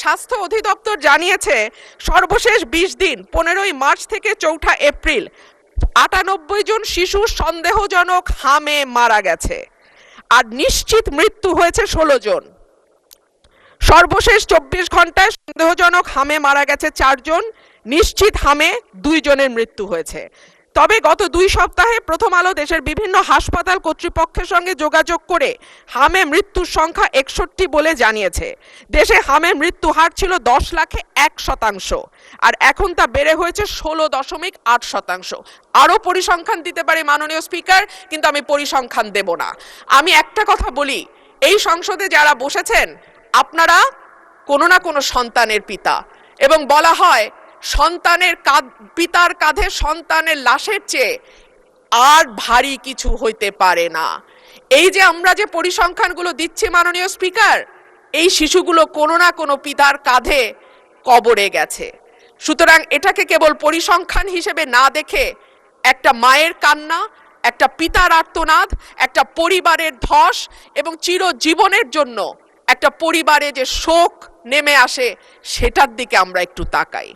স্বাস্থ্য অধিদপ্তর জানিয়েছে সর্বশেষ 20 দিন 15ই মার্চ থেকে 4 এপ্রিল 98 জন শিশু সন্দেহজনক হামে মারা গেছে, আর নিশ্চিত মৃত্যু হয়েছে 16 জন। সর্বশেষ 24 ঘন্টায় সন্দেহজনক হামে মারা গেছে 4 জন, নিশ্চিত হামে 2 জনের মৃত্যু হয়েছে। তবে গত 2 সপ্তাহে প্রথম আলো দেশের বিভিন্ন হাসপাতাল কর্তৃপক্ষের সঙ্গে যোগাযোগ করে হামে মৃত্যুর সংখ্যা 61 বলে জানিয়েছে। দেশে হামে মৃত্যু হার ছিল 10 লাখে 1%, আর এখন তা বেড়ে হয়েছে 16.8%। আরও পরিসংখ্যান দিতে পারি মাননীয় স্পিকার, কিন্তু আমি পরিসংখ্যান দেব না। আমি একটা কথা বলি, এই সংসদে যারা বসেছেন আপনারা কোনো না কোনো সন্তানের পিতা, এবং বলা হয় সন্তানের পিতার কাঁধে সন্তানের লাশের চেয়ে আর ভারী কিছু হইতে পারে না। এই যে আমরা যে পরিসংখ্যানগুলো দিচ্ছি মাননীয় স্পিকার, এই শিশুগুলো কোনো না কোনো পিতার কাঁধে কবরে গেছে। সুতরাং এটাকে কেবল পরিসংখ্যান হিসেবে না দেখে একটা মায়ের কান্না, একটা পিতার আর্তনাদ, একটা পরিবারের ধস এবং চিরজীবনের জন্য একটা পরিবারে যে শোক নেমে আসে সেটার দিকে আমরা একটু তাকাই।